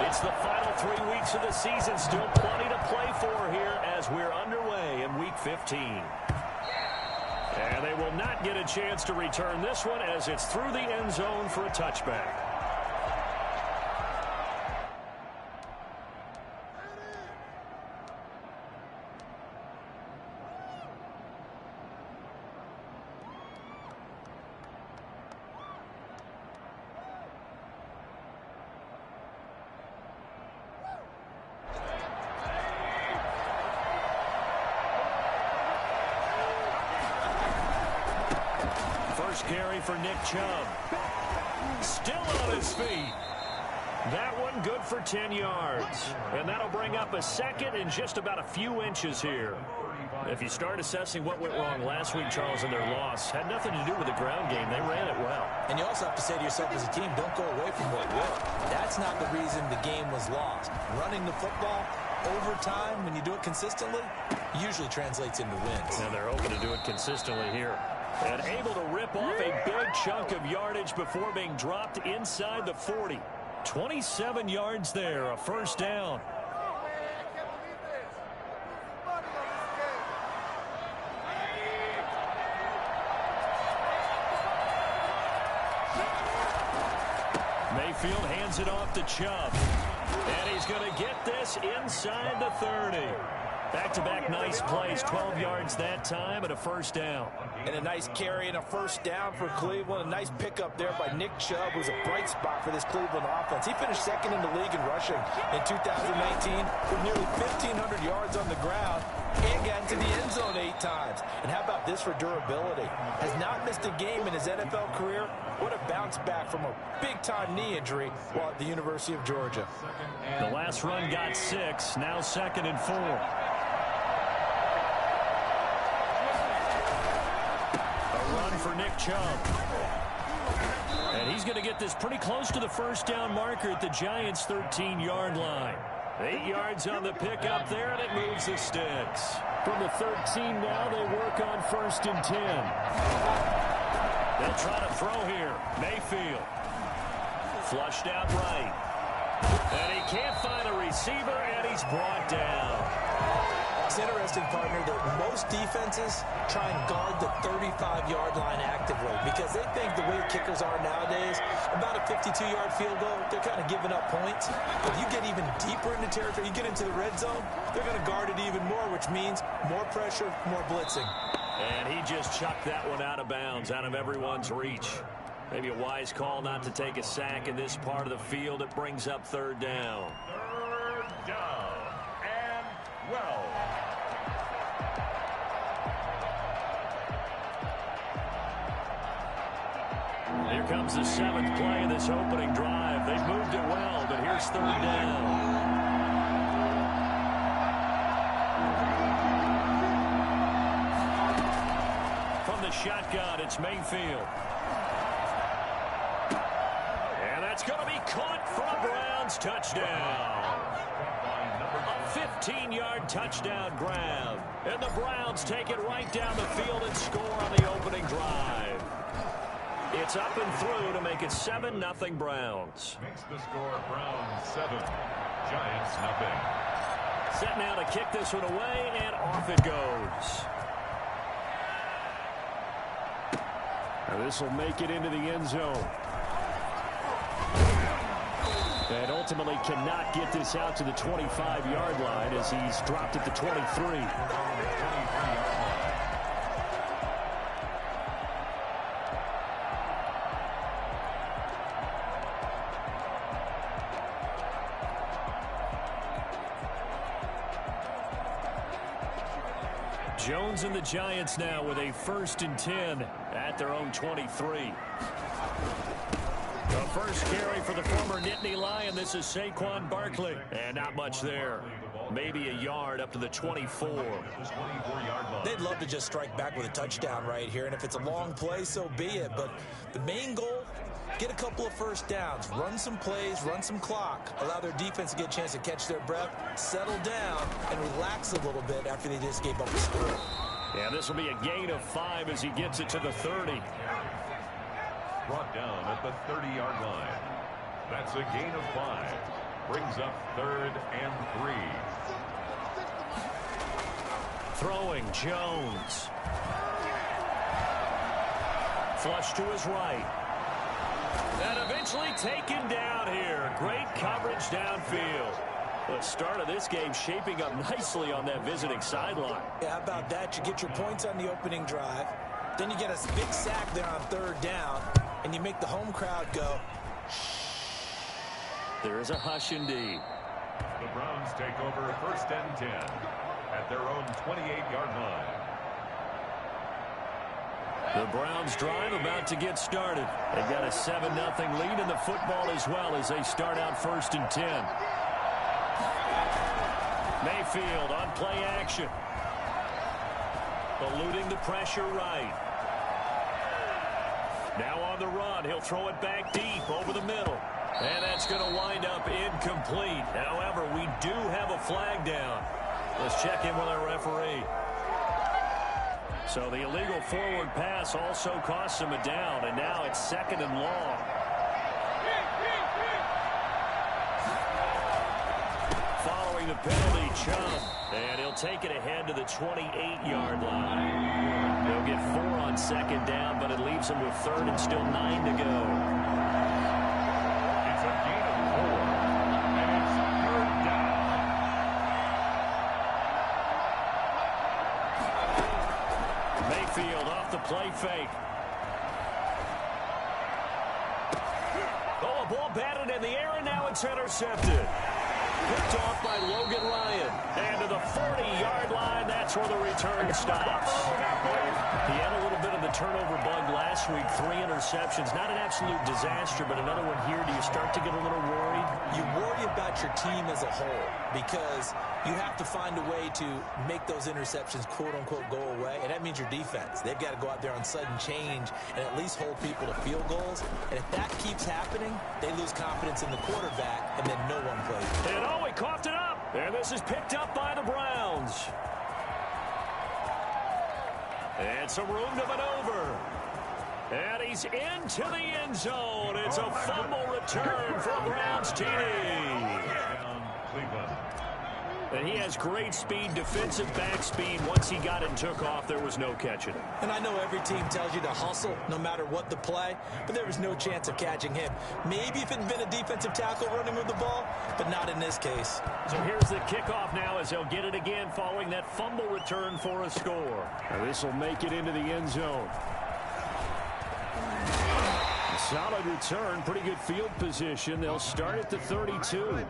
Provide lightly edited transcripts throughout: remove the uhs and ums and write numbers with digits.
It's the final 3 weeks of the season. Still plenty to play for here as we're underway in Week 15. And they will not get a chance to return this one as it's through the end zone for a touchback. First carry for Nick Chubb. Still on his feet. That one good for 10 yards. And that'll bring up a second in just about a few inches here. If you start assessing what went wrong last week, Charles, in their loss, had nothing to do with the ground game. They ran it well. And you also have to say to yourself as a team, don't go away from what worked. That's not the reason the game was lost. Running the football over time, when you do it consistently, usually translates into wins. And they're hoping to do it consistently here. And able to rip off a big chunk of yardage before being dropped inside the 40. 27 yards there, a first down. Mayfield hands it off to Chubb. And he's going to get this inside the 30. Back-to-back nice plays, 12 yards that time and a first down. And a nice carry and a first down for Cleveland. A nice pickup there by Nick Chubb, who's a bright spot for this Cleveland offense. He finished second in the league in rushing in 2019 with nearly 1,500 yards on the ground and got into the end zone 8 times. And how about this for durability? Has not missed a game in his NFL career. What a bounce back from a big-time knee injury while at the University of Georgia. The last run got 6, now 2nd and 4. For Nick Chubb. And he's going to get this pretty close to the first down marker at the Giants' 13-yard line. 8 yards on the pickup there, and it moves the sticks. From the 13 now, they work on 1st and 10. They'll try to throw here. Mayfield. Flushed out right. And he can't find a receiver, and he's brought down. It's interesting, partner, that most defenses try and guard the 35-yard line actively because they think the way kickers are nowadays, about a 52-yard field goal, they're kind of giving up points. But you get even deeper into territory, you get into the red zone, they're going to guard it even more, which means more pressure, more blitzing. And he just chucked that one out of bounds, out of everyone's reach. Maybe a wise call not to take a sack in this part of the field. It brings up 3rd down. 3rd down and 12. Here comes the 7th play of this opening drive. They've moved it well, but here's 3rd down. From the shotgun, it's Mayfield. And that's going to be caught for a Browns touchdown. A 15-yard touchdown grab. And the Browns take it right down the field and score on the opening drive. It's up and through to make it 7-0 Browns. Makes the score Browns 7, Giants nothing. Set now to kick this one away, and off it goes. Now this will make it into the end zone. And ultimately cannot get this out to the 25-yard line as he's dropped at the 23. Jones and the Giants now with a 1st and 10 at their own 23. The first carry for the former Nittany Lion. This is Saquon Barkley. And not much there. Maybe a yard up to the 24. They'd love to just strike back with a touchdown right here. And if it's a long play, so be it. But the main goal, get a couple of first downs. Run some plays, run some clock. Allow their defense to get a chance to catch their breath, settle down, and relax a little bit after they just gave up a score. Yeah, this will be a gain of 5 as he gets it to the 30. Brought down at the 30-yard line. That's a gain of 5. brings up 3rd and 3. Throwing Jones. Flush to his right. And eventually taken down here. Great coverage downfield. The start of this game shaping up nicely on that visiting sideline. Yeah, how about that? You get your points on the opening drive. Then you get a big sack there on 3rd down. And you make the home crowd go. There is a hush indeed. The Browns take over 1st and 10 at their own 28-yard line. The Browns drive about to get started. They've got a 7-0 lead in the football as well as they start out 1st and 10. Mayfield on play action. Eluding the pressure right. Now on the run. He'll throw it back deep over the middle. And that's going to wind up incomplete. However, we do have a flag down. Let's check in with our referee. So the illegal forward pass also costs him a down, and now it's 2nd and long. Following the penalty, Chubb, and he'll take it ahead to the 28-yard line. They'll get 4 on 2nd down, but it leaves them with 3rd and still 9 to go. It's a gain of 4, and it's 3rd down. Mayfield off the play fake. Oh, a ball batted in the air, and now it's intercepted. Picked off by Logan Ryan. And to the 40-yard line, that's where the return stops. He had a little bit of the turnover bug last week. 3 interceptions. Not an absolute disaster, but another one here. Do you start to get a little worried? You worry about your team as a whole because you have to find a way to make those interceptions, quote-unquote, go away, and that means your defense. They've got to go out there on sudden change and at least hold people to field goals. And if that keeps happening, they lose confidence in the quarterback, and then no one plays. And oh, he coughed it up. And this is picked up by the Browns. And some room to maneuver. And he's into the end zone. It's a fumble return for Browns TD. Cleveland. And he has great speed, defensive back speed. Once he got it and took off, there was no catching it. And I know every team tells you to hustle no matter what the play, but there was no chance of catching him. Maybe if it had been a defensive tackle running with the ball, but not in this case. So here's the kickoff now as they'll get it again following that fumble return for a score. Now this will make it into the end zone. Solid return, pretty good field position. They'll start at the 32.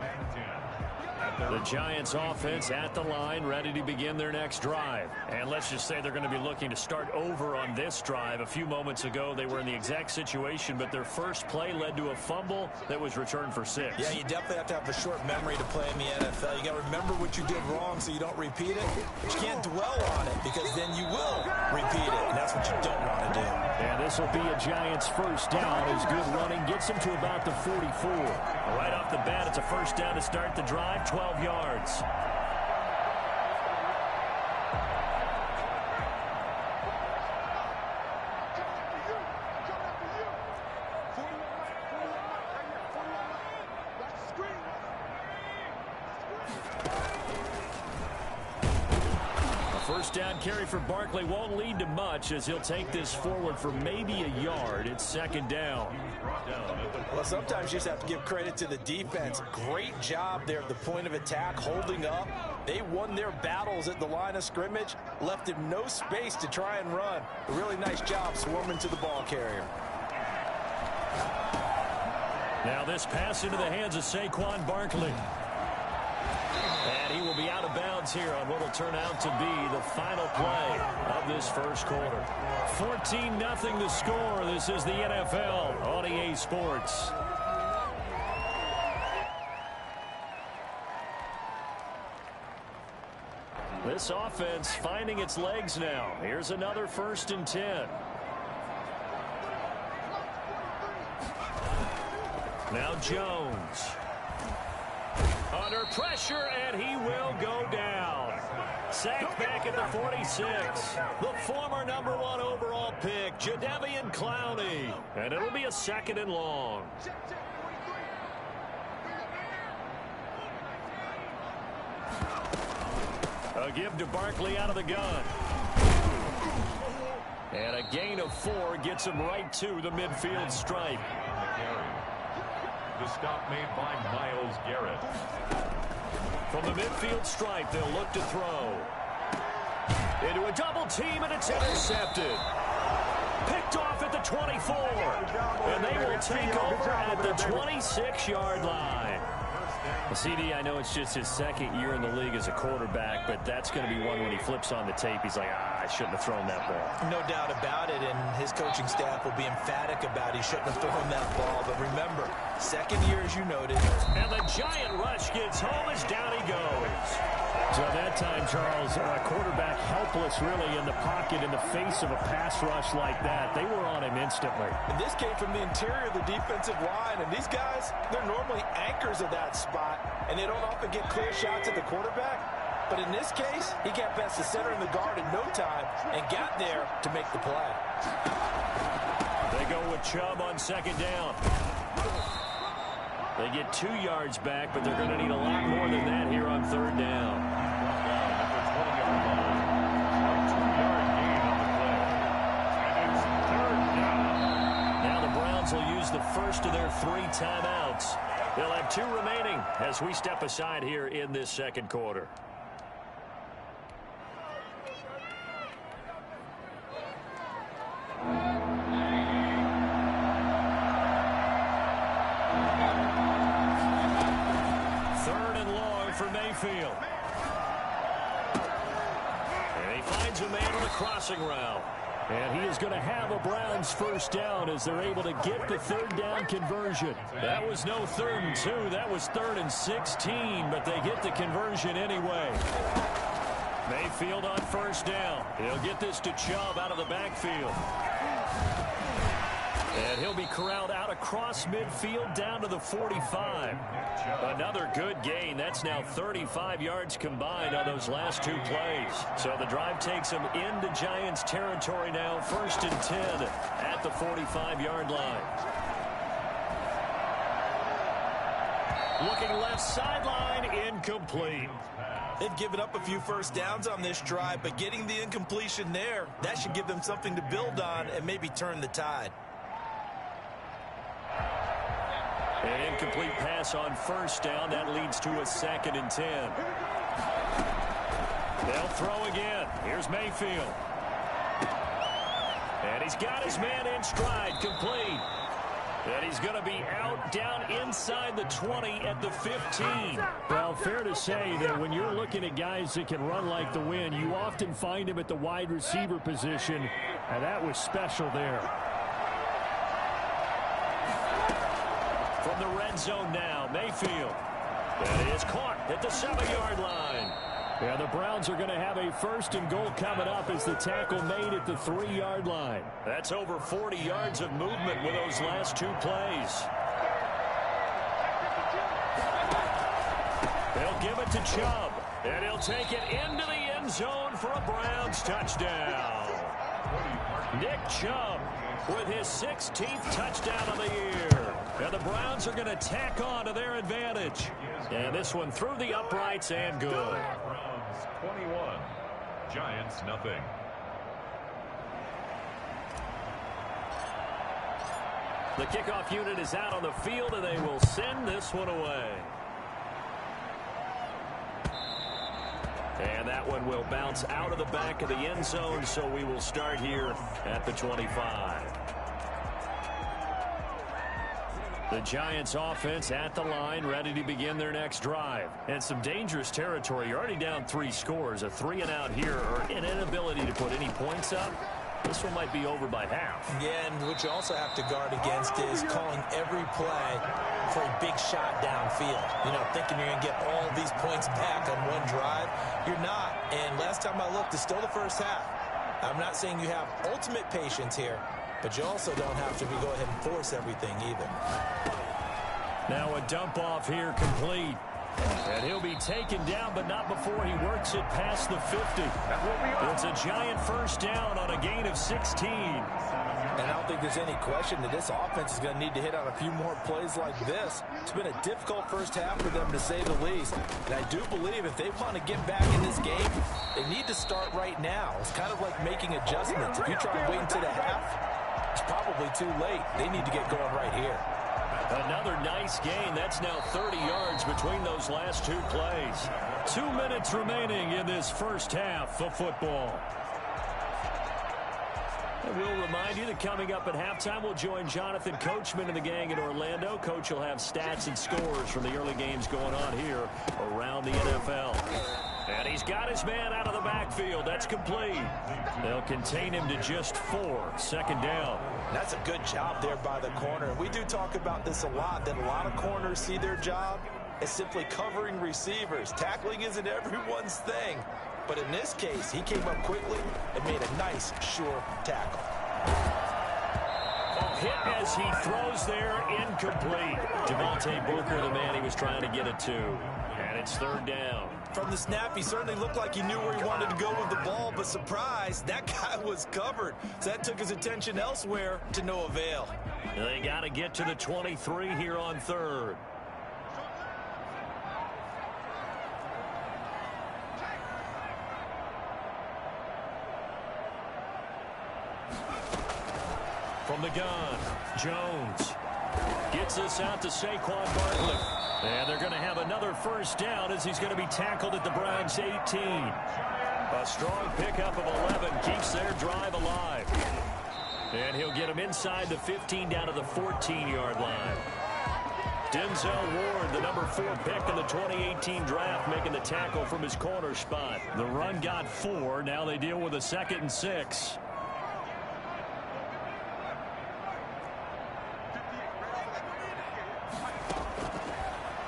The Giants offense at the line, ready to begin their next drive. And let's just say they're going to be looking to start over on this drive. A few moments ago, they were in the exact situation, but their first play led to a fumble that was returned for 6. Yeah, you definitely have to have a short memory to play in the NFL. You got to remember what you did wrong so you don't repeat it. But you can't dwell on it because then you will repeat it, and that's what you don't want to do. And this will be a Giants first down as good running gets them to about the 44. Right off the bat, it's a first down to start the drive, 12 yards. First down carry for Barkley won't lead to much as he'll take this forward for maybe a yard. It's 2nd down. Well, sometimes you just have to give credit to the defense. Great job there at the point of attack, holding up. They won their battles at the line of scrimmage, left him no space to try and run. A really nice job swarming to the ball carrier. Now this pass into the hands of Saquon Barkley. And he will be out of bounds here on what will turn out to be the final play of this first quarter. 14-0 the score. This is the NFL on EA Sports. This offense finding its legs now. Here's another 1st and 10. Now Jones. Under pressure, and he will go down. Sacked back at the 46. The former #1 overall pick, Jadeveon Clowney. And it'll be a 2nd and long. A give to Barkley out of the gun. And a gain of 4 gets him right to the midfield stripe. The stop made by Myles Garrett. From the midfield stripe, they'll look to throw. Into a double team, and it's intercepted. Picked off at the 24. And they will take over at the 26-yard line. Well, CD, I know it's just his second year in the league as a quarterback, but that's going to be one when he flips on the tape. He's like, I shouldn't have thrown that ball. No doubt about it, and his coaching staff will be emphatic about he shouldn't have thrown that ball. But remember, second year, as you noted. And the giant rush gets home as down he goes. So that time, Charles, quarterback helpless really in the pocket in the face of a pass rush like that. They were on him instantly. And this came from the interior of the defensive line. And these guys, they're normally anchors of that spot, and they don't often get clear shots at the quarterback. But in this case, he got past the center and the guard in no time and got there to make the play. They go with Chubb on second down. They get 2 yards back, but they're going to need a lot more than that here on third down. Now the Browns will use the first of their 3 timeouts. They'll have 2 remaining as we step aside here in this second quarter. Mayfield. And he finds a man on the crossing route. And he is going to have a Browns first down as they're able to get the third down conversion. That was no 3rd and 2. That was 3rd and 16, but they get the conversion anyway. Mayfield on first down. He'll get this to Chubb out of the backfield. And he'll be corralled out across midfield down to the 45. Another good gain. That's now 35 yards combined on those last 2 plays. So the drive takes them into Giants territory now. 1st and 10 at the 45-yard line. Looking left sideline, incomplete. They've given up a few first downs on this drive, but getting the incompletion there, that should give them something to build on and maybe turn the tide. An incomplete pass on first down. That leads to a 2nd and 10. They'll throw again. Here's Mayfield. And he's got his man in stride, complete. And he's going to be out down inside the 20 at the 15. Well, fair to say that when you're looking at guys that can run like the wind, you often find him at the wide receiver position, and that was special there. From the red zone now, Mayfield. That is caught at the 7-yard line. Yeah, the Browns are going to have a 1st and goal coming up as the tackle made at the 3-yard line. That's over 40 yards of movement with those last 2 plays. They'll give it to Chubb, and he'll take it into the end zone for a Browns touchdown. Nick Chubb with his 16th touchdown of the year. And the Browns are going to tack on to their advantage. And this one through the uprights and good. Browns 21, Giants nothing. The kickoff unit is out on the field, and they will send this one away. And that one will bounce out of the back of the end zone, so we will start here at the 25. The Giants offense at the line, ready to begin their next drive. And some dangerous territory. You're already down 3 scores. A 3-and-out here, or an inability to put any points up. This one might be over by half. Yeah, and what you also have to guard against is calling every play for a big shot downfield. You know, thinking you're going to get all these points back on one drive. You're not. And last time I looked, it's still the first half. I'm not saying you have ultimate patience here, but you also don't have to go ahead and force everything either. Now a dump off here complete. And he'll be taken down, but not before he works it past the 50. It's a Giant first down on a gain of 16. And I don't think there's any question that this offense is going to need to hit on a few more plays like this. It's been a difficult first half for them, to say the least. And I do believe if they want to get back in this game, they need to start right now. It's kind of like making adjustments. If you try and wait until the half, it's probably too late. They need to get going right here. Another nice gain. That's now 30 yards between those last two plays. 2 minutes remaining in this first half of football. And we'll remind you that coming up at halftime, we'll join Jonathan Coachman and the gang in Orlando. Coach will have stats and scores from the early games going on here around the NFL. And he's got his man out of the backfield. That's complete. They'll contain him to just 4. Second down. That's a good job there by the corner. We do talk about this a lot, that a lot of corners see their job as simply covering receivers. Tackling isn't everyone's thing. But in this case, he came up quickly and made a nice, sure tackle. Hit as he throws there, incomplete. Devontae Booker, the man he was trying to get it to. And it's third down. From the snap, he certainly looked like he knew where he wanted to go with the ball, but surprise, that guy was covered. So that took his attention elsewhere to no avail. They got to get to the 23 here on third. From the gun, Jones gets this out to Saquon Barkley. And they're going to have another first down as he's going to be tackled at the Browns' 18. A strong pickup of 11 keeps their drive alive. And he'll get him inside the 15 down to the 14-yard line. Denzel Ward, the number 4 pick in the 2018 draft, making the tackle from his corner spot. The run got 4. Now they deal with a 2nd and 6.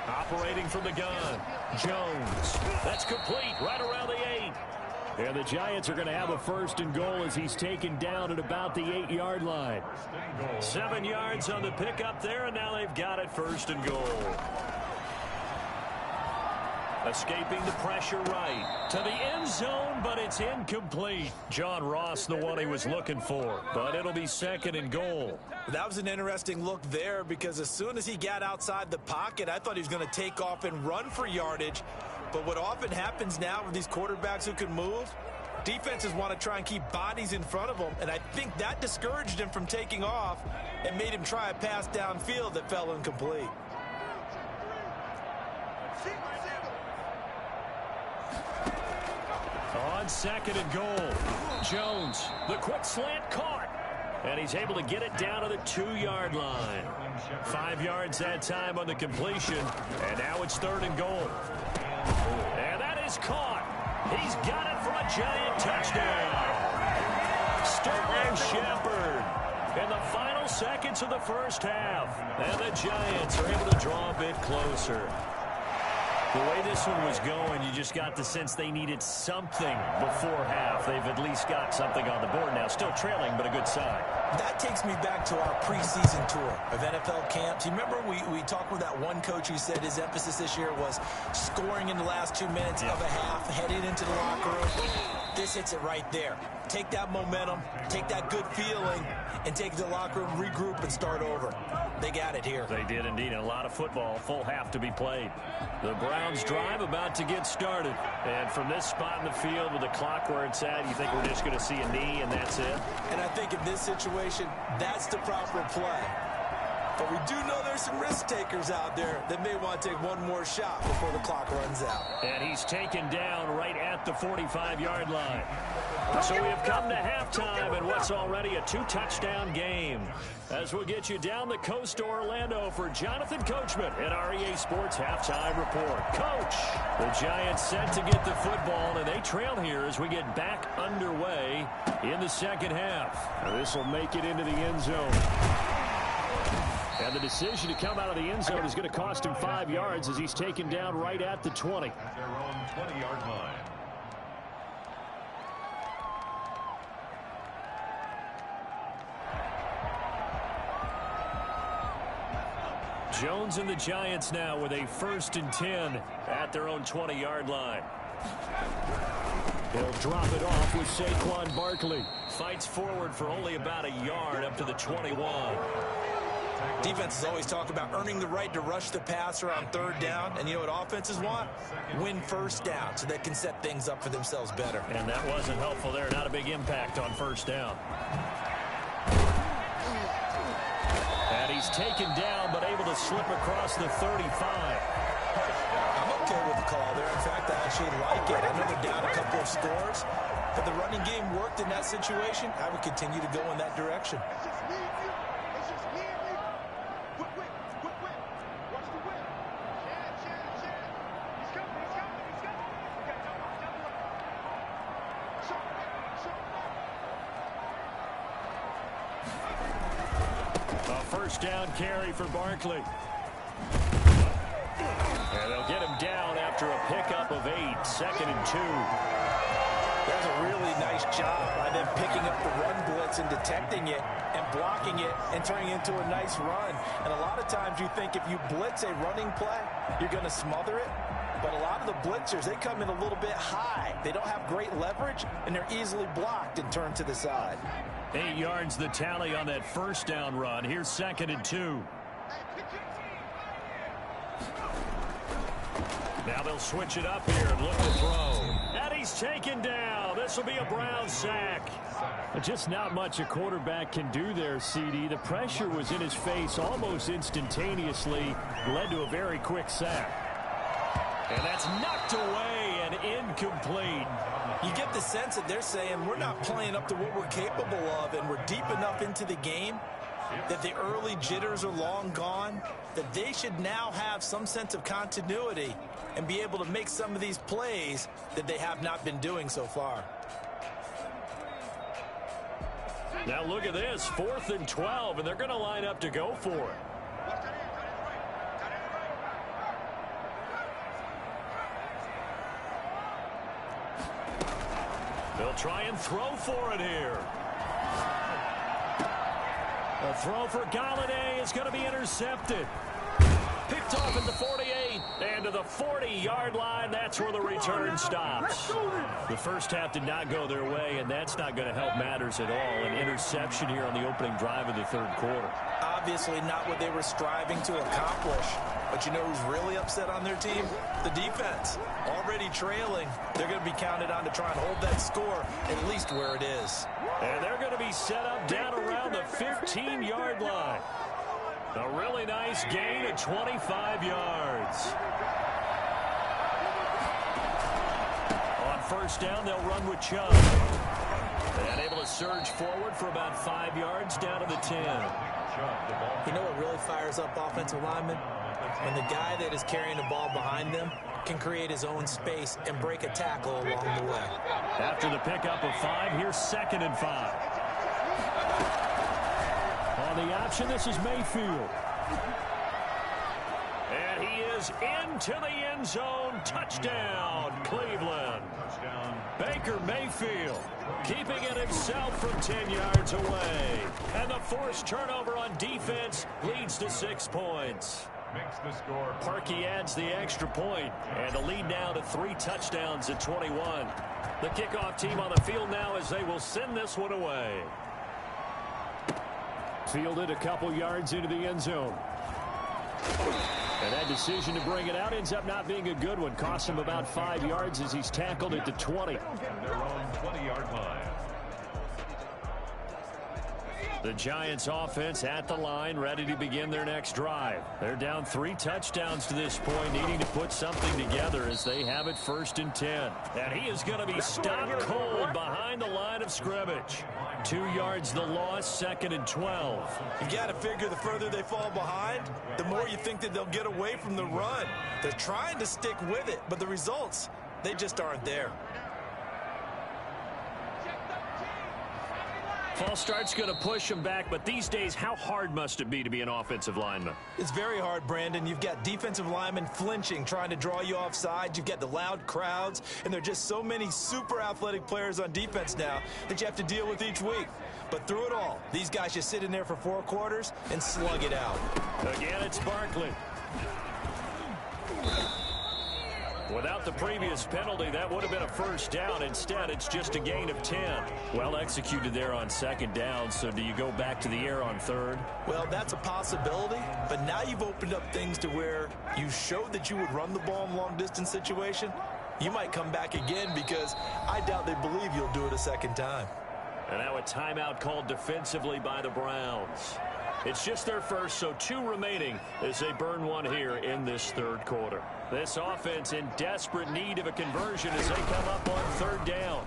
Operating from the gun, Jones. That's complete right around the 8. And the Giants are going to have a 1st and goal as he's taken down at about the 8-yard line. 7 yards on the pickup there, and now they've got it 1st and goal. Escaping the pressure right to the end zone, but it's incomplete. John Ross, the one he was looking for, but it'll be 2nd and goal. That was an interesting look there because as soon as he got outside the pocket, I thought he was going to take off and run for yardage. But what often happens now with these quarterbacks who can move, defenses want to try and keep bodies in front of them, and I think that discouraged him from taking off and made him try a pass downfield that fell incomplete. On 2nd and goal, Jones, the quick slant caught. And he's able to get it down to the 2-yard line. 5 yards that time on the completion. And now it's 3rd and goal. And that is caught. He's got it for a Giant touchdown. Sterling Shepard in the final seconds of the first half. And the Giants are able to draw a bit closer. The way this one was going, you just got the sense they needed something before half. They've at least got something on the board now. Still trailing, but a good sign. That takes me back to our preseason tour of NFL camps. You remember we talked with that one coach who said his emphasis this year was scoring in the last 2 minutes of a half, heading into the locker room. This hits it right there. Take that momentum, take that good feeling, and take it to the locker room, regroup, and start over. They got it here. They did indeed, and a lot of football, full half to be played. The Browns drive about to get started. And from this spot in the field with the clock where it's at, you think we're just going to see a knee and that's it? And I think in this situation, that's the proper play. But we do know there's some risk takers out there that may want to take one more shot before the clock runs out. And he's taken down right at the 45-yard line. So we have come to halftime in what's already a 2-touchdown game. As we'll get you down the coast to Orlando for Jonathan Coachman at REA Sports Halftime Report. Coach, the Giants set to get the football, and they trail here as we get back underway in the second half. This will make it into the end zone. And the decision to come out of the end zone is going to cost him 5 yards as he's taken down right at the 20. At their own 20-yard line. Jones and the Giants now with a 1st and 10 at their own 20-yard line. He'll drop it off with Saquon Barkley. Fights forward for only about a yard up to the 21. Defenses always talk about earning the right to rush the passer on third down. And you know what offenses want? Win first down so they can set things up for themselves better. And that wasn't helpful there. Not a big impact on first down. And he's taken down but able to slip across the 35. I'm okay with the call there. In fact, I actually like it. I know they're down a couple of scores. But the running game worked in that situation. I would continue to go in that direction. First down carry for Barkley. And they'll get him down after a pickup of 8, 2nd and 2. There's a really nice job by them picking up the run blitz and detecting it and blocking it and turning it into a nice run. And a lot of times you think if you blitz a running play, you're going to smother it. But a lot of the blitzers, they come in a little bit high. They don't have great leverage, and they're easily blocked and turned to the side. 8 yards the tally on that first down run. Here's 2nd and 2. Now they'll switch it up here and look to throw. And he's taken down. This will be a Brown sack. Just not much a quarterback can do there, CD. The pressure was in his face almost instantaneously. Led to a very quick sack. And that's knocked away and incomplete. You get the sense that they're saying we're not playing up to what we're capable of, and we're deep enough into the game that the early jitters are long gone, that they should now have some sense of continuity and be able to make some of these plays that they have not been doing so far. Now look at this, 4th and 12, and they're going to line up to go for it. They'll try and throw for it here. A throw for Galladay is going to be intercepted. Picked off at the 48 and to the 40-yard line. That's where the return stops. The first half did not go their way, and that's not going to help matters at all. An interception here on the opening drive of the third quarter. Obviously not what they were striving to accomplish. But you know who's really upset on their team? The defense. Already trailing. They're going to be counted on to try and hold that score at least where it is. And they're going to be set up down around the 15-yard line. A really nice gain of 25 yards. On first down, they'll run with Chubb. And able to surge forward for about 5 yards down to the 10. You know what really fires up offensive linemen? When the guy that is carrying the ball behind them can create his own space and break a tackle along the way. After the pickup of 5, here's 2nd and 5. On the option, this is Mayfield. And he is into the end zone. Touchdown, Cleveland. Baker Mayfield keeping it himself from 10 yards away. And the forced turnover on defense leads to 6 points. Makes the score. Parkey adds the extra point, and the lead now to 3 touchdowns at 21. The kickoff team on the field now as they will send this one away. Fielded a couple yards into the end zone. And that decision to bring it out ends up not being a good one. Costs him about 5 yards as he's tackled at the 20. Their own 20-yard line. The Giants offense at the line, ready to begin their next drive. They're down 3 touchdowns to this point, needing to put something together as they have it 1st and 10. And he is going to be stopped cold behind the line of scrimmage. 2 yards the loss, 2nd and 12. You got to figure the further they fall behind, the more you think that they'll get away from the run. They're trying to stick with it, but the results, they just aren't there. False start's going to push him back, but these days, how hard must it be to be an offensive lineman? It's very hard, Brandon. You've got defensive linemen flinching, trying to draw you offside. You've got the loud crowds, and there are just so many super athletic players on defense now that you have to deal with each week. But through it all, these guys just sit in there for 4 quarters and slug it out. Again, it's Barkley. Without the previous penalty, that would have been a first down. Instead, it's just a gain of 10. Well executed there on second down. So do you go back to the air on third? Well, that's a possibility, but now you've opened up things to where you showed that you would run the ball in long-distance situation. You might come back again because I doubt they believe you'll do it a second time. And now a timeout called defensively by the Browns. It's just their first, so 2 remaining as they burn one here in this third quarter. This offense in desperate need of a conversion as they come up on third down.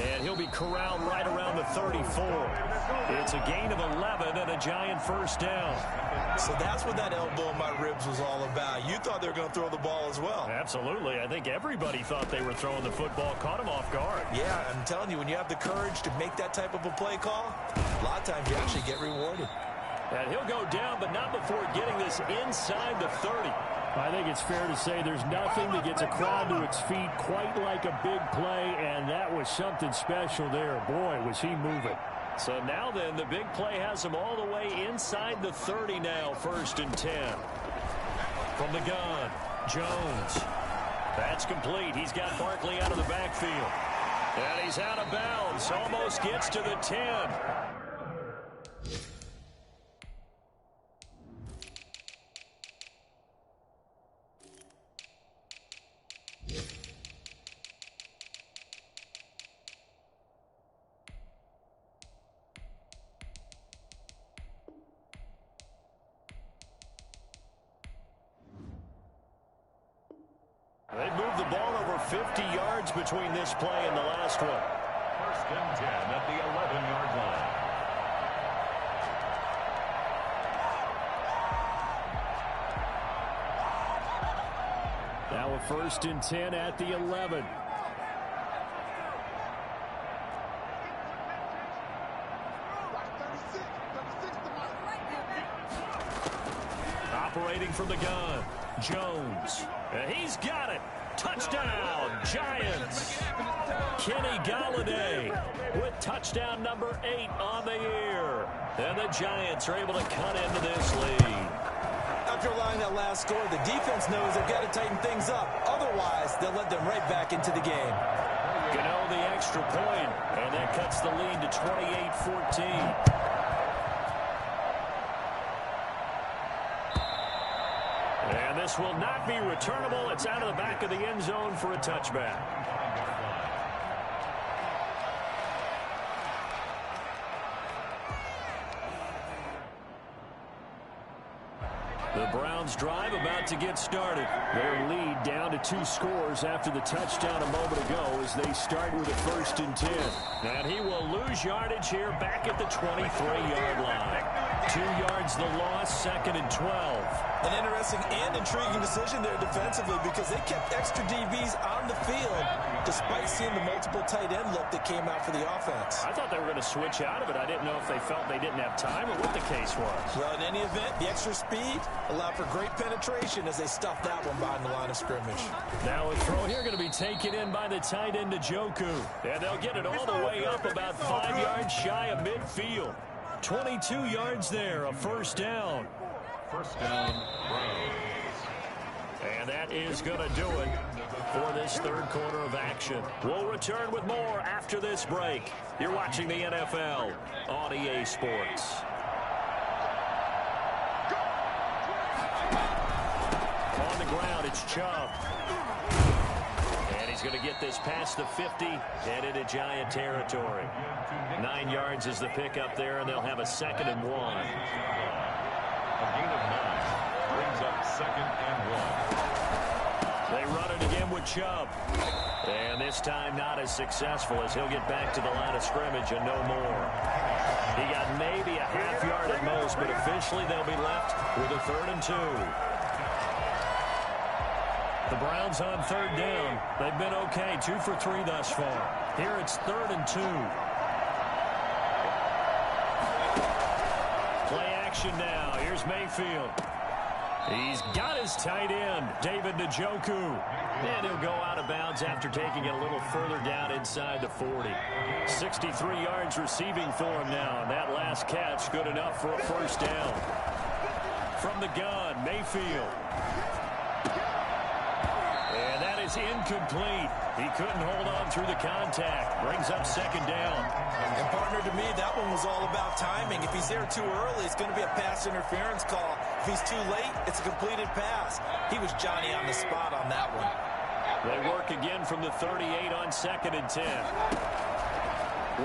And he'll be corralled right around the 34. It's a gain of 11 and a Giant first down. So that's what that elbow in my ribs was all about. You thought they were going to throw the ball as well. Absolutely. I think everybody thought they were throwing the football, caught him off guard. Yeah, I'm telling you, when you have the courage to make that type of a play call, a lot of times you actually get rewarded. And he'll go down, but not before getting this inside the 30. I think it's fair to say there's nothing that gets a crowd to its feet quite like a big play, and that was something special there. Boy, was he moving. So now then, the big play has him all the way inside the 30 now, 1st and 10. From the gun, Jones. That's complete. He's got Barkley out of the backfield. And he's out of bounds. Almost gets to the 10. They've moved the ball over 50 yards between this play and the last one. 1st and 10 at the 11-yard line. Now a 1st and 10 at the 11. Operating from the gun, Jones. And he's got it. Touchdown, Giants. Kenny Golladay with touchdown number 8 on the year. And the Giants are able to cut into this lead. After allowing that last score, the defense knows they've got to tighten things up. Otherwise, they'll let them right back into the game. Gano the extra point, and that cuts the lead to 28-14. And this will not be returnable. It's out of the back of the end zone for a touchback. The Browns drive about to get started. Their lead down to 2 scores after the touchdown a moment ago as they start with a 1st and 10. And he will lose yardage here back at the 23-yard line. 2 yards the loss, 2nd and 12. An interesting and intriguing decision there defensively because they kept extra DBs on the field despite seeing the multiple tight end look that came out for the offense. I thought they were going to switch out of it. I didn't know if they felt they didn't have time or what the case was. Well, in any event, the extra speed allowed for great penetration as they stuffed that one behind the line of scrimmage. Now a throw here going to be taken in by the tight end Njoku. And they'll get it all the way up about 5 yards shy of midfield. 22 yards there, a 1st down. 1st down, Browns. And that is going to do it for this third quarter of action. We'll return with more after this break. You're watching the NFL on EA Sports. On the ground, it's Chubb. And he's going to get this past the 50 and into Giant territory. 9 yards is the pickup there, and they'll have a 2nd and 1. A gain of 9 brings up 2nd and 1. They run it again with Chubb. And this time not as successful as he'll get back to the line of scrimmage and no more. He got maybe a half yard at most, but officially they'll be left with a 3rd and 2. The Browns on 3rd down. They've been okay, 2 for 3 thus far. Here it's 3rd and 2. Play action now. Here's Mayfield. He's got his tight end, David Njoku. And he'll go out of bounds after taking it a little further down inside the 40. 63 yards receiving for him now. And that last catch good enough for a 1st down. From the gun, Mayfield. is incomplete. He couldn't hold on through the contact. Brings up second down. And partner, to me, that one was all about timing. If he's there too early, it's going to be a pass interference call. If he's too late, it's a completed pass. He was Johnny on the spot on that one. They work again from the 38 on 2nd and 10.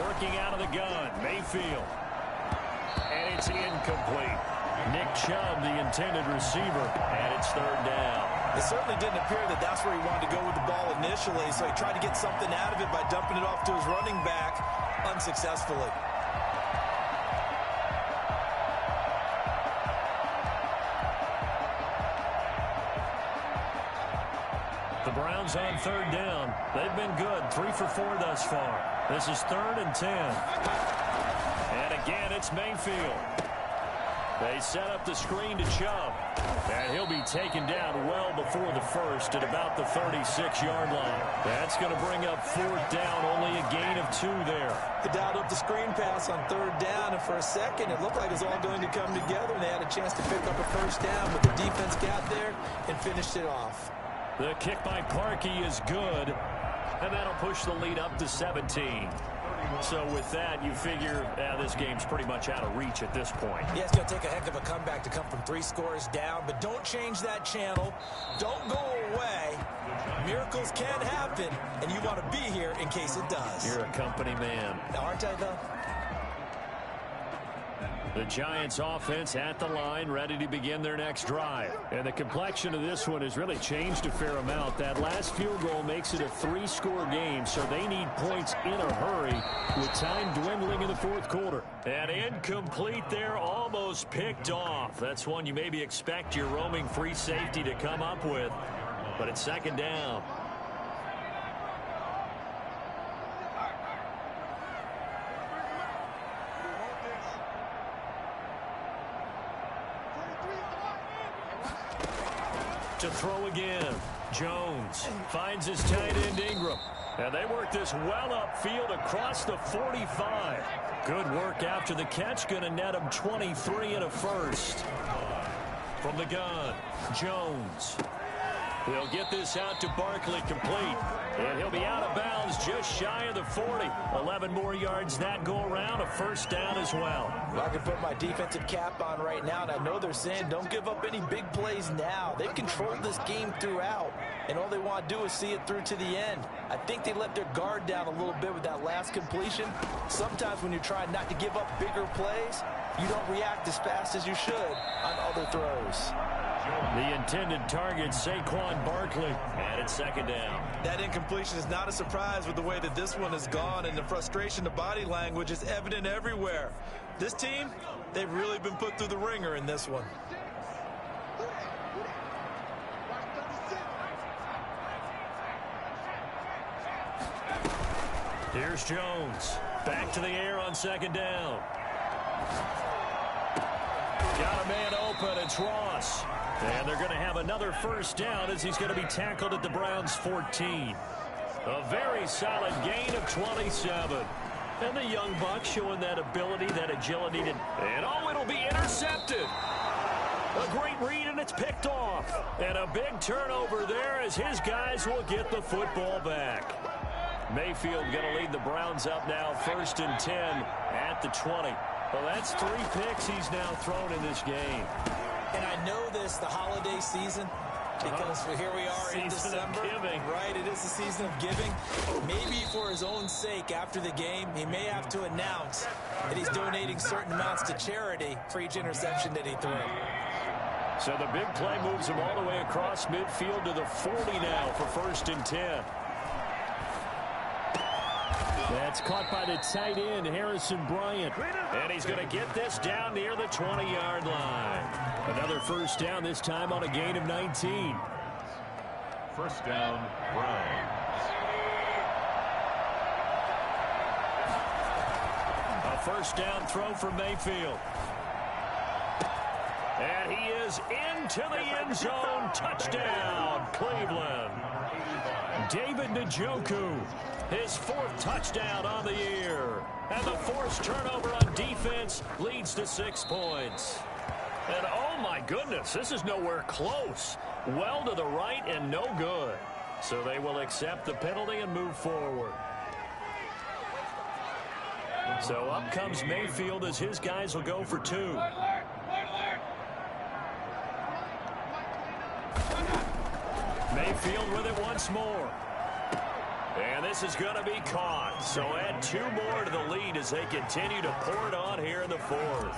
Working out of the gun, Mayfield. And it's incomplete. Nick Chubb, the intended receiver, and it's third down. It certainly didn't appear that that's where he wanted to go with the ball initially, so he tried to get something out of it by dumping it off to his running back unsuccessfully. The Browns on third down. They've been good, 3 for 4 thus far. This is 3rd and 10. And again, it's Mayfield. They set up the screen to Chubb, and he'll be taken down well before the first at about the 36-yard line. That's going to bring up 4th down, only a gain of 2 there. They dialed up the screen pass on 3rd down, and for a second, it looked like it was all going to come together, and they had a chance to pick up a first down, but the defense got there and finished it off. The kick by Parkey is good, and that'll push the lead up to 17. So with that, you figure this game's pretty much out of reach at this point. Yeah, it's going to take a heck of a comeback to come from 3 scores down, but don't change that channel. Don't go away. Miracles can happen, and you want to be here in case it does. You're a company man. Aren't I, though? The Giants offense at the line, ready to begin their next drive. And the complexion of this one has really changed a fair amount. That last field goal makes it a 3-score game, so they need points in a hurry with time dwindling in the 4th quarter. And incomplete there, almost picked off. That's one you maybe expect your roaming free safety to come up with. But it's 2nd down. To throw again. Jones finds his tight end Ingram. And they work this well upfield across the 45. Good work after the catch. Going to net him 23 and a first. From the gun, Jones. He'll get this out to Barkley complete. And he'll be out of bounds just shy of the 40. 11 more yards that go around. A first down as well. I can put my defensive cap on right now, and I know they're saying don't give up any big plays now. They've controlled this game throughout, and all they want to do is see it through to the end. I think they let their guard down a little bit with that last completion. Sometimes when you're trying not to give up bigger plays, you don't react as fast as you should on other throws. The intended target, Saquon Barkley, and it's 2nd down. That incompletion is not a surprise with the way that this one has gone, and the frustration, the body language is evident everywhere. This team, they've really been put through the ringer in this one. Here's Jones. Back to the air on 2nd down. Got a man open. It's Ross. And they're going to have another first down as he's going to be tackled at the Browns' 14. A very solid gain of 27. And the young buck showing that ability, that agility. And oh, it'll be intercepted. A great read, and it's picked off. And a big turnover there as his guys will get the football back. Mayfield going to lead the Browns up now, 1st and 10 at the 20. Well, that's 3 picks he's now thrown in this game. And I know this, the holiday season, because here we are in December. Right, it is the season of giving. Maybe for his own sake, after the game, he may have to announce that he's donating certain amounts to charity for each interception that he threw. So the big play moves him all the way across midfield to the 40 now for 1st and 10. That's caught by the tight end, Harrison Bryant. And he's going to get this down near the 20-yard line. Another first down, this time on a gain of 19. First down, Browns. A first down throw for Mayfield. And he is into the end zone. Touchdown, Cleveland. David Njoku, his 4th touchdown on the year. And the forced turnover on defense leads to 6 points. And oh my goodness, this is nowhere close. Well to the right and no good. So they will accept the penalty and move forward. So up comes Mayfield as his guys will go for 2. Mayfield with it once more. And this is going to be caught. So add 2 more to the lead as they continue to pour it on here in the 4th.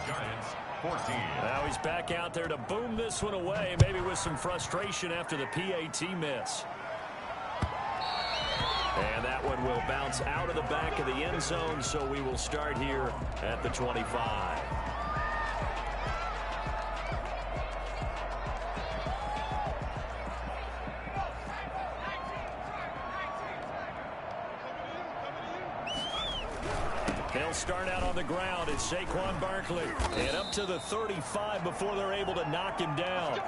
Giants, 14. Now he's back out there to boom this one away, maybe with some frustration after the PAT miss. And that one will bounce out of the back of the end zone, so we will start here at the 25. They'll start out on the ground. It's Saquon Barkley. And up to the 35 before they're able to knock him down.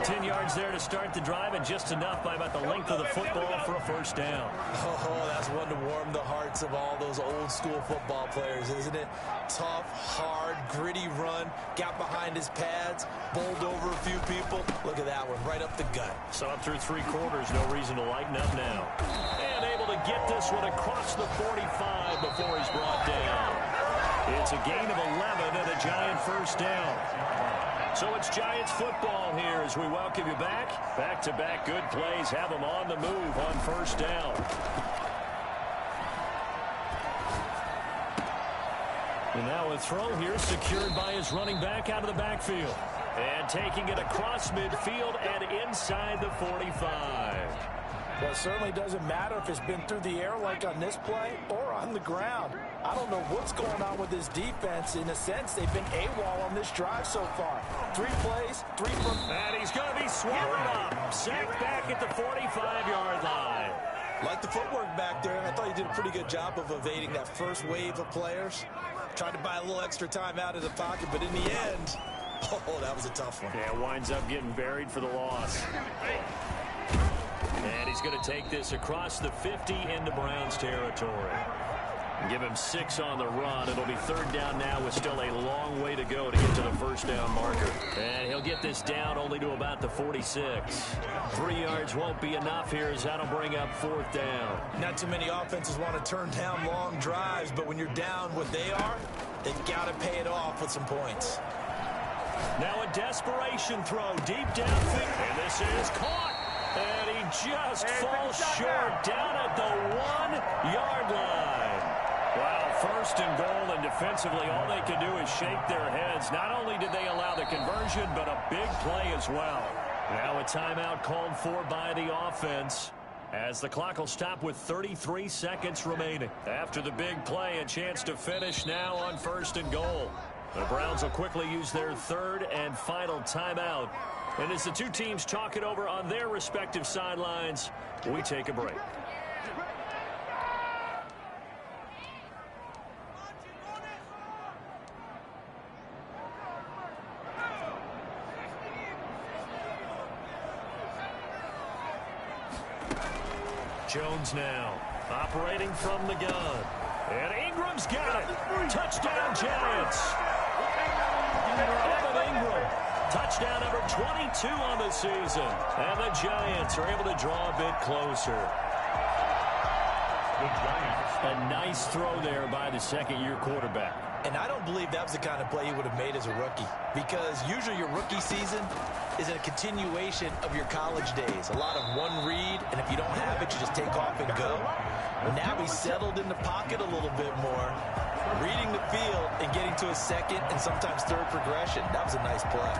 10 yards there to start the drive, and just enough by about the length of the football for a first down. Oh, that's one to warm the hearts of all those old school football players, isn't it? Tough, hard, gritty run. Got behind his pads, bowled over a few people. Look at that one, right up the gut. So up through 3 quarters, no reason to lighten up now. And able to get this one across the 45 before he's brought down. It's a gain of 11 and a Giant first down. So it's Giants football here as we welcome you back. Back-to-back good plays have them on the move on first down. And now a throw here secured by his running back out of the backfield. And taking it across midfield and inside the 45. Well, it certainly doesn't matter if it's been through the air like on this play or on the ground. I don't know what's going on with this defense. In a sense, they've been AWOL on this drive so far. 3 plays, 3 from... And he's going to be swallowed up. Sacked back at the 45-yard line. Like the footwork back there, I thought he did a pretty good job of evading that first wave of players. Tried to buy a little extra time out of the pocket, but in the end, oh, that was a tough one. Yeah, winds up getting buried for the loss. And he's going to take this across the 50 into Browns territory. Give him 6 on the run. It'll be 3rd down now with still a long way to go to get to the first down marker. And he'll get this down only to about the 46. 3 yards won't be enough here as that'll bring up 4th down. Not too many offenses want to turn down long drives, but when you're down what they are, they've got to pay it off with some points. Now a desperation throw deep downfield. And this is caught. And he just falls short down at the 1-yard line. Well, 1st and goal, and defensively all they can do is shake their heads. Not only did they allow the conversion, but a big play as well. Now a timeout called for by the offense as the clock will stop with 33 seconds remaining. After the big play, a chance to finish now on 1st and goal. The Browns will quickly use their 3rd and final timeout. And as the 2 teams talk it over on their respective sidelines, we take a break. Jones now operating from the gun. And Ingram's got it. Touchdown, Giants. Evan Ingram. Touchdown number 22 on the season. And the Giants are able to draw a bit closer. A nice throw there by the 2nd-year quarterback. And I don't believe that was the kind of play he would have made as a rookie. Because usually your rookie season is a continuation of your college days. A lot of one read, and if you don't have it, you just take off and go. Now he's settled in the pocket a little bit more, reading the field and getting to a 2nd and sometimes 3rd progression. That was a nice play.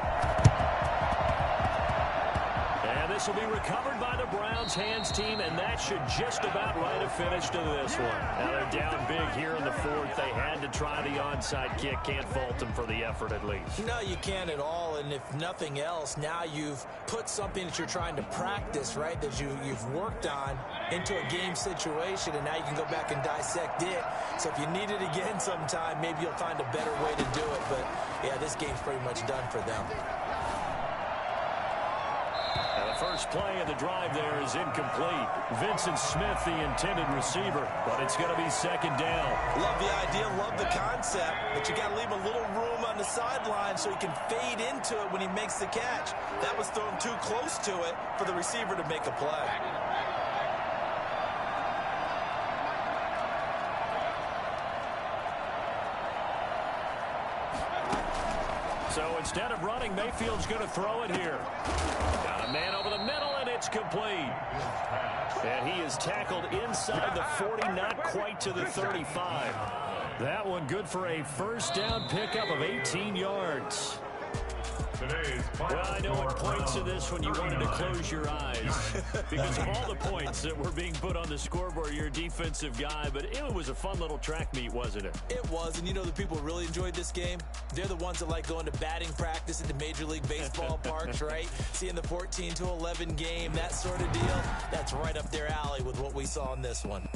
And this will be recovered by the Browns hands team, and that should just about write a finish to this one. Now they're down big here in the 4th. They had to try the onside kick. Can't fault them for the effort at least. No, you can't at all, and if nothing else, now you've put something that you're trying to practice, right, that you've worked on into a game situation, and now you can go back and dissect it. So if you need it again sometime, maybe you'll find a better way to do it. But, yeah, this game's pretty much done for them. First play of the drive there is incomplete. Vincent Smith, the intended receiver, but it's going to be 2nd down. Love the idea, love the concept, but you got to leave a little room on the sideline so he can fade into it when he makes the catch. That was thrown too close to it for the receiver to make a play. So instead of running, Mayfield's going to throw it here. Got a man over the middle, and it's complete. And he is tackled inside the 40, not quite to the 35. That one good for a first down pickup of 18 yards. Well, I know at points of this when you wanted to close your eyes because of all the points that were being put on the scoreboard. You're a defensive guy, but it was a fun little track meet, wasn't it? It was, and you know the people who really enjoyed this game? They're the ones that like going to batting practice at the Major League Baseball parks, right? Seeing the 14-11 game, that sort of deal, that's right up their alley with what we saw in this one.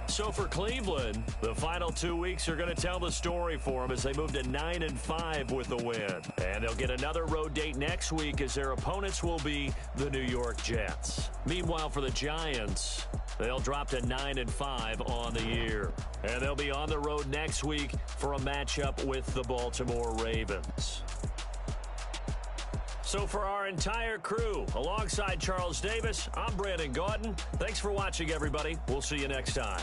So for Cleveland, the final 2 weeks are going to tell the story for them as they move to 9-5 with the win. And they'll get another road date next week as their opponents will be the New York Jets. Meanwhile, for the Giants, they'll drop to 9-5 on the year. And they'll be on the road next week for a matchup with the Baltimore Ravens. So for our entire crew, alongside Charles Davis, I'm Brandon Gaudin. Thanks for watching, everybody. We'll see you next time.